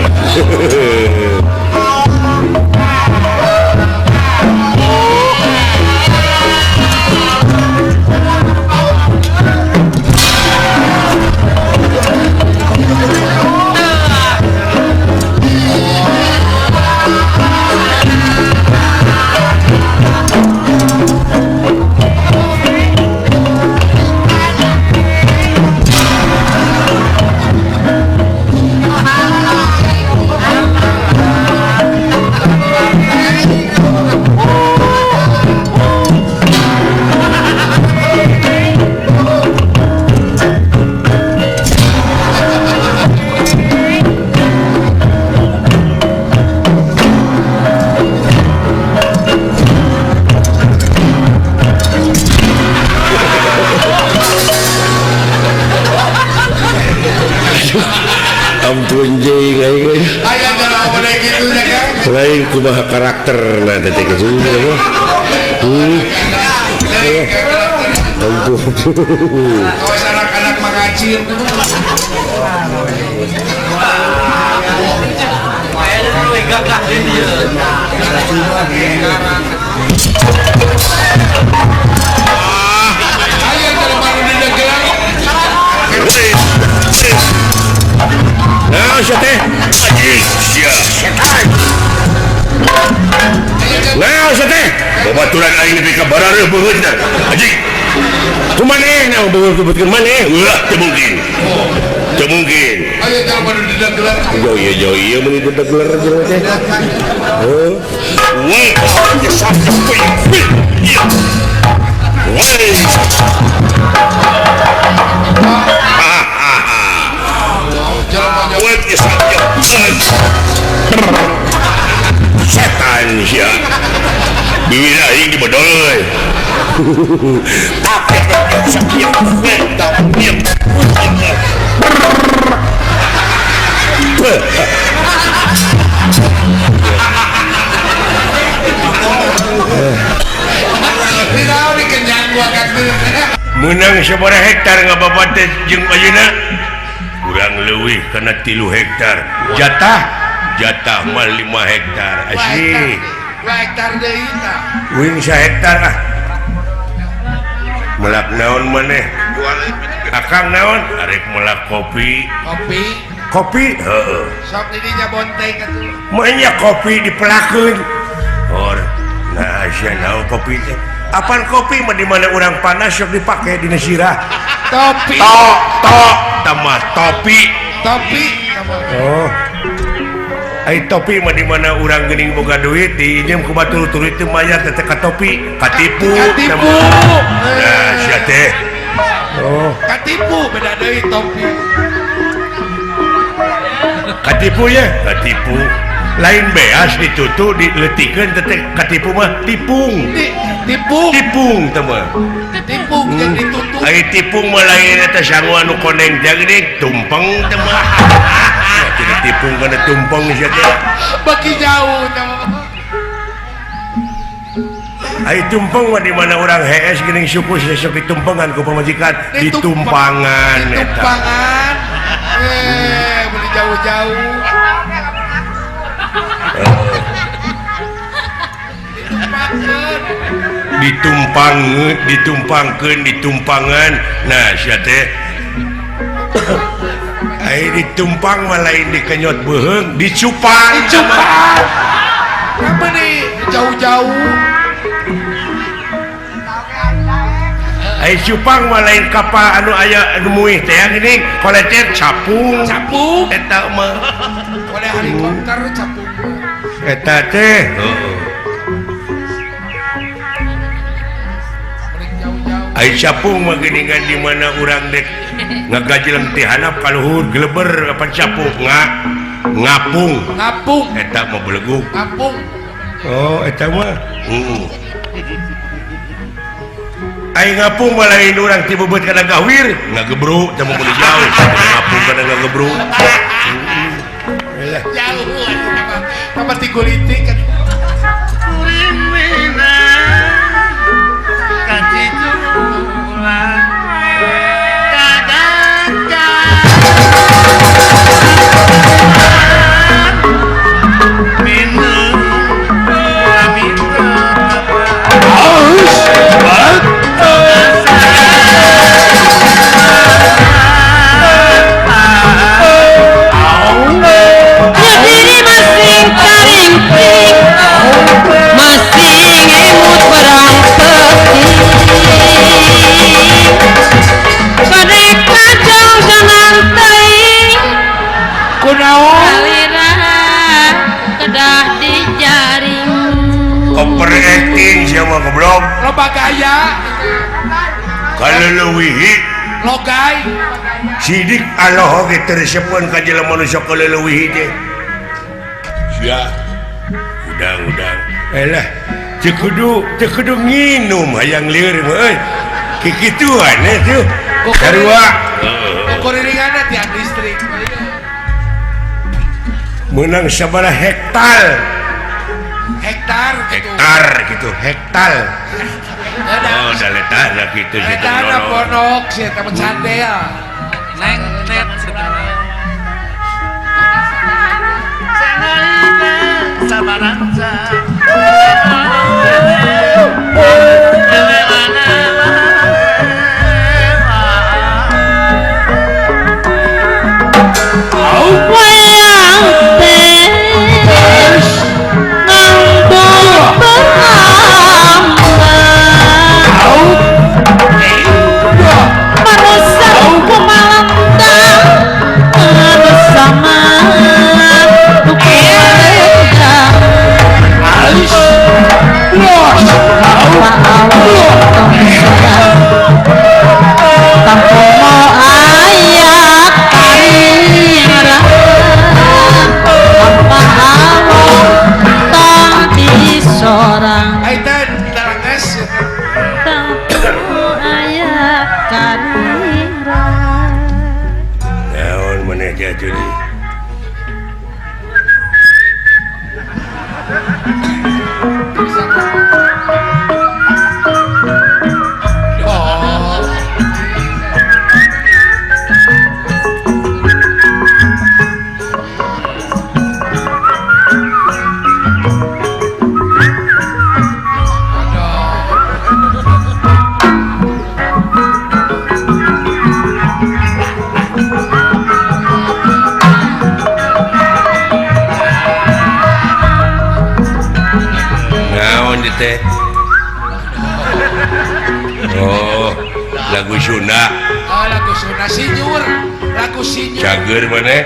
ampun jeng aing Aya jangan boleh gitu ya kan. lain kumaha karakter nah teh kitu mah ampun Awas anak-anak mangacir. Gagah dia. Aya jangan baru di negara. nah sia teh anjing sia setan nah sia teh babaturan aing nepi ka barareuh beungeutna anjing kumaneh naon beungeut maneh ulah teu mungkin Aya jangan baru di negara. yo ieu mun itu gelar jeung teh heuh weh ya sampai iya weh ah Bibir aing dibodol euy. Tidak dikenyang gua kan. Menang sabaraha hektar ngababat teh jeung ayeuna? Kurang leuwih kana 3 hektar. Jatah mah 5 hektar. Asih. 2 hektar deui tah. Wing 1 hektar ah. Melak naon maneh? Akang naon? Arek melak kopi. Kopi? Heeh. Sok di dinya bonteng atuh. Manya kopi dipelakeun. Or, nah sia naon kopi teh? Apaan kopi mah di mana urang panas sok dipake dina sirah. Topi. Tamah topi. Oh. Ai topi mah di mana urang geuning boga duit diinjem ku batur-batur teu mayar teh ka topi, katipu. Nah, sia teh. Oh. Katipu beda deui topi. Katipu ya, katipu. Lain beas ditutu dileutikeun teh katipu mah tipung. Tipung teh mah. Tipung jeung ditutu. Ai tipung mah lain eta sangu anu koneng jagdeg tumpeng teh mah. Tidak tipung kana tumpeng sia teh. Bagi jauh teh. Ai tumpeng mah di mana urang hees geuning suku sok ditumpengan ku pamajikan ditumpangan eta. Ditumpangan. Beli jauh-jauh. Ditumpangan. Nah sia teh ai ditumpang mah lain dikenyot beuheung dicupang. Apa nih jauh-jauh. Ai cupang mah lain kapal anu aya anu muih teh geuning kolecer capung eta mah oleh helikopter capung eta teh. Heeh. Ai capung mah geuningan di mana urang dek ngagajleng teh handap ka luhur gleber apa capung ngapung eta mah beleguk ngapung. Oh eta mah ai ngapung mah lain urang ti beubeut kana gawir ngagebruk teh mun jauh ngapung kana ngagebruk jauh apa ti gulitik kan loba gaya kalau leuwih logai sidik Allah oge teresepkeun ka jelema nu sok leuwih teh sia udang elah teu kudu nginum hayang lieur mah euy kikituan tuh sarua kokoriringanna tiang listrik menang sabaraha hektar gitu hektar. Oh da letahna kitu sih teh ponok sih teh candel lengtet sabaranza Wow. atuh deui. Oh, Naon ieu teh? Oh, lagu Sunda. lagu Sunda Sinyur, lagu Sinyur. Cager maneh.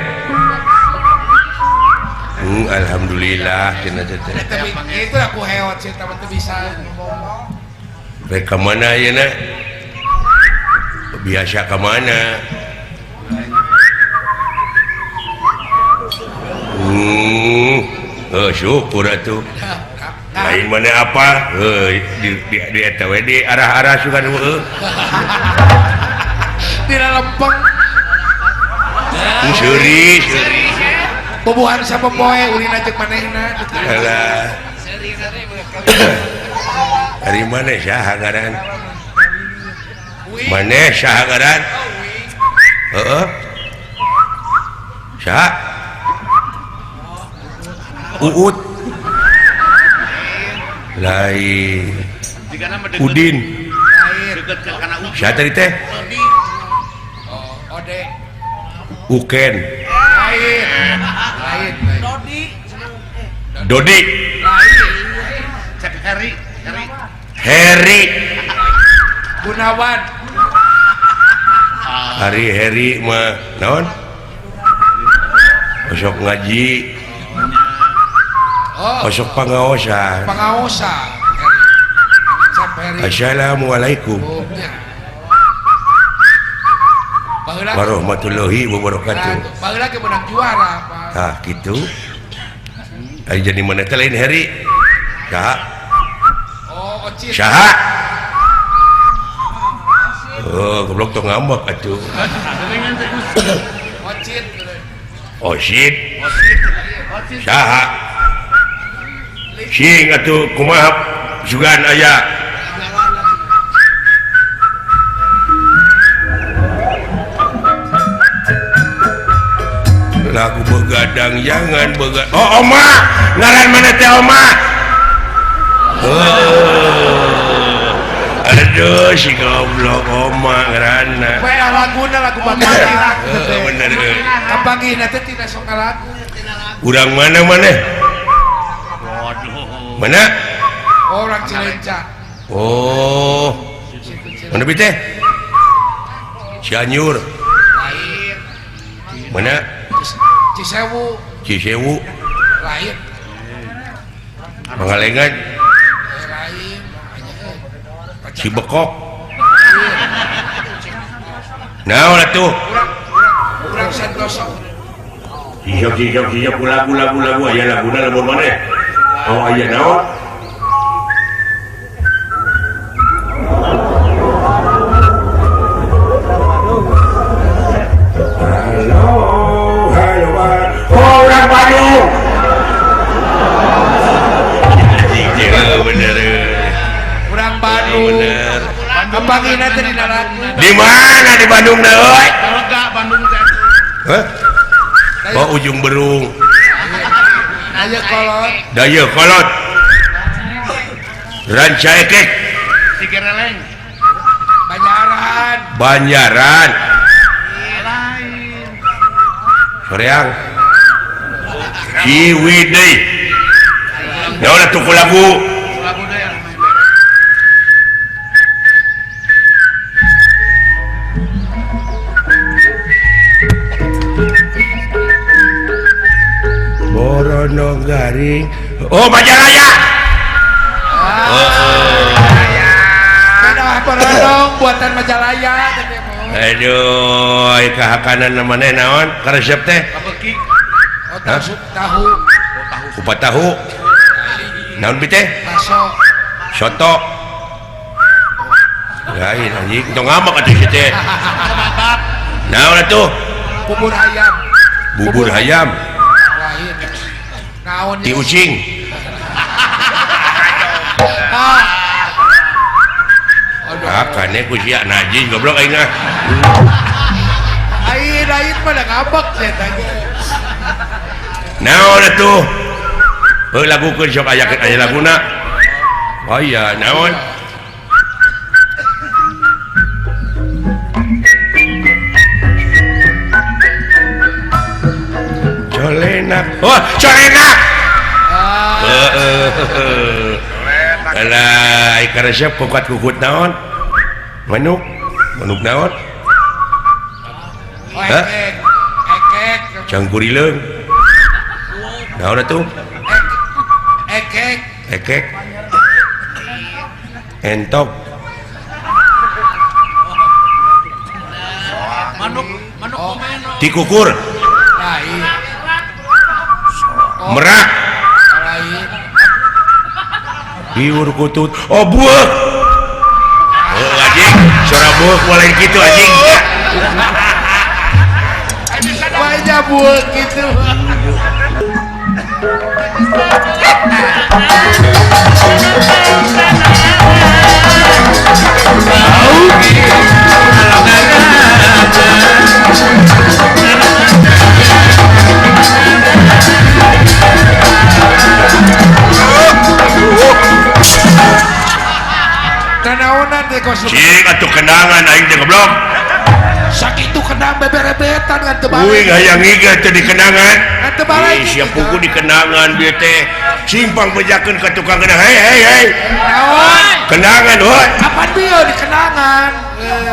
Alhamdulillah cenah teh. Tapi itu lagu heot sih, tapi tuh bisa. Rek ka mana ayeuna? Biasa ka mana? Syukur atuh. Lain mana apa? Di eta we di arah-arah sugan heueuh. Di lempeng. Seuri. Bubuhan sama poe ulin aja manehna. Alah. Hari mana saha ngaran? Maneh saha ngaran? Heeh. Saha? Uut. Lain. Udin. Saha tadi teh? Ode. Uken. Lain. Dodi. Heri. Gunawan. Heri mah naon? Osok ngaji. Osok pangaosan. Pengaosan. Assalamualaikum warahmatullahi wabarakatuh. Baheula ge menang juara, Pak. Tah kitu. Ari jadi mana teh lain Heri? Saha? Oh, Ocit. Saha? Oh, goblok tong ngambek atuh. Ocit. Osit. Saha? Sing atuh kumaha sugan aya. Lagu begadang jangan begadang. Oh, Oma, ngaran mana teh Oma? Aduh, si goblok Oma ngaranna. Bae laguna lagu Bangkina. Bener. Kapanggihna teh tina sok lagu. Urang mana? Mana? Orang Cileunca. Oh. Mana bi teh? Cianjur. Lain. Mana? Cisewu. Cisewu. Lain. Pangalengan. Lain. Cibekok. Naon atuh? Urang Santoso. Siap lagu aya laguna lamun maneh. Oh aya naon? Orang Bandung. Bener. Urang Bandung. Bener. Kapanggihna teh dina lagu. Di mana di Bandung na euy? Lega Bandung teh. Hah? Oh ujung Berung. Aya kolot. Daya kolot. Rancaikek. Sigereleng. Banyaran. Banjaran. Lain. Soreang. Ciwidey. Naon atuh ku lagu? Lagu deui anu main Borono Garing. Oh Majalaya. Beda Borondong buatan Majalaya teh mah. Aduh, kahakanan namanya naon? Karesep teh? Kabeki. Oh, tahu. Kupat tahu. Naon bi teh? Baso. Soto. Lain anjing, tong ngamak atuh si teh. Naon atuh? Bubur ayam. bubur ayam lain naon di ucing kane ku sia najis goblok aing ah lain pada ngabak saya tanya naon atuh lagukeun sok aya laguna oh iya naon colenak oh colenak alah ikan resep kukut naon manuk naon ekek cangkurileung naon atuh ekek entok manuk kumeno tikukur lain merak lain diur kutut oh buah oh anjing suara buah mulai gitu anjing banyak buah gitu Nanaonan deh kau cing atuh kenangan aing teh goblok sakit itu kenang beberebetan kan tebalik uing hayang ngiga teh di kenangan kan tebalik siap pugu di kenangan bieu teh simpang bejakeun ka tukang kenang hei naon kenangan hoi apa dia di kenangan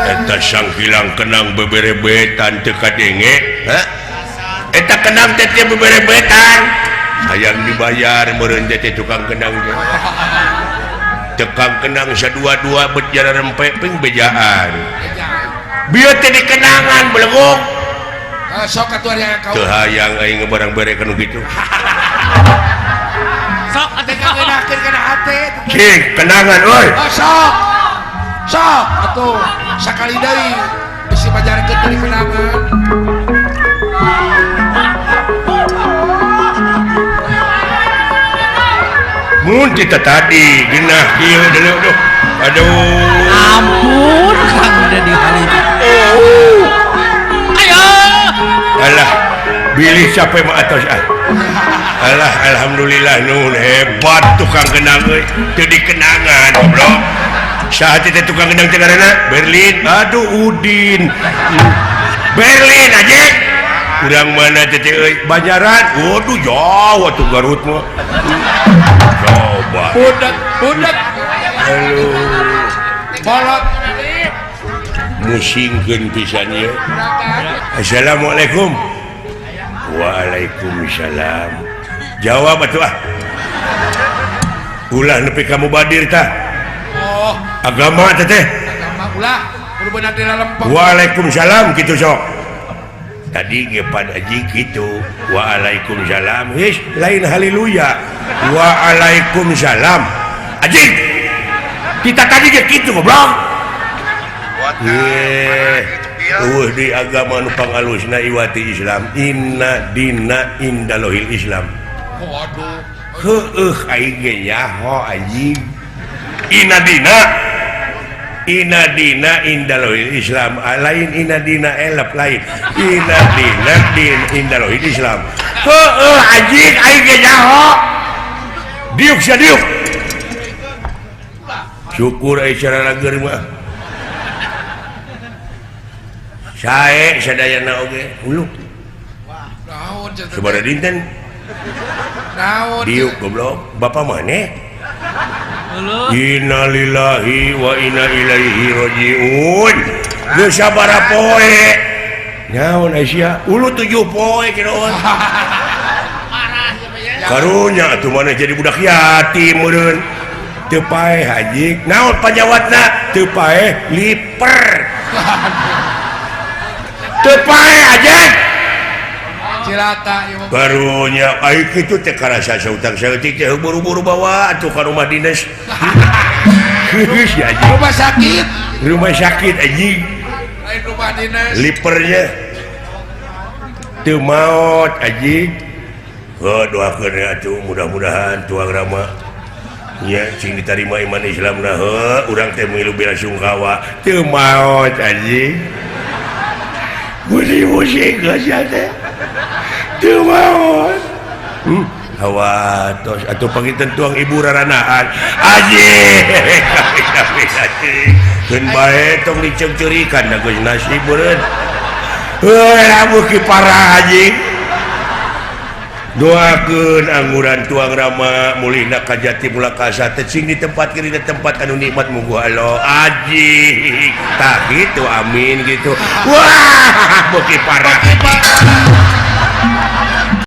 eta sang hilang kenang beberebetan teu kadenge ha eta kenang teh teh beberebetan hayang dibayar meureun teh tukang kenang teh tekang kenang sadua-dua berjalan rempek ping bejaan bieu teh di kenangan belegok sok atuh yang kau teu hayang aing barang bere kanu kitu sok atuh ngeunakeun kana hate cing kenangan oi oh sok atuh sakali deui bisi pajarkeun dari kenangan mun kita tadi genah kieu dulu aduh ampun kang udah di hari ayo alah bilih capek mah atos alah alhamdulillah nun hebat tukang kenang euy teu dikenangan goblok saat itu tukang kenang teh ngaranna Berlin aduh Udin Berlin aja urang mana teh euy Banjaran waduh jauh atuh Garut mah coba budak halo bolot musingkeun pisan ieu assalamualaikum waalaikumsalam jawab atuh ulah nepi kamu badir tah oh agama teh agama ulah kudu beunang di lempeng waalaikumsalam kitu sok tadi ge pada aji kitu waalaikumsalam his lain haleluya waalaikumsalam aji kita tadi ge kitu goblok di agama nu pangalusna iwati Islam inna dina indalohil Islam waduh heueuh aing ge nyaho anjing inna dina indalohil Islam lain inna dina elep lain inna dina indalohil Islam heueuh anjing aing ge nyaho diuk sia diuk syukur aya cara lager mah sae sadayana oge ulu naon sabaraha dinten naon diuk goblok bapa maneh innalillahi wa inna ilaihi rajiun geus sabaraha poe naon Aisyah ulu 7 poe kiraon karunya atuh maneh jadi budak yatim meureun teu paeh haji naon panjawatna teu paeh liper tepae aja cilaka ieu barunya ai kitu teh karasa sautang saeutik teh buru-buru bawa atuh ka rumah dinas geus ya anjing rumah sakit anjing lain rumah dinas lipernya teu maut Aji doakeun atuh mudah-mudahan tuang rama nya cing diterima iman Islam nah urang teh milu bela sungkawa teu maut Aji musik aja teh teu maut hawa tos atuh panginten tuang ibu raranaan Aji keun bae tong dicengcerikan da geus nasib beureun mugi parah Haji doakeun angguran tuang rama mulihna ka jati mulakasa tecing di tempat kiri di tempat anu nikmat muga Allah Haji tah gitu amin gitu wah mugi parah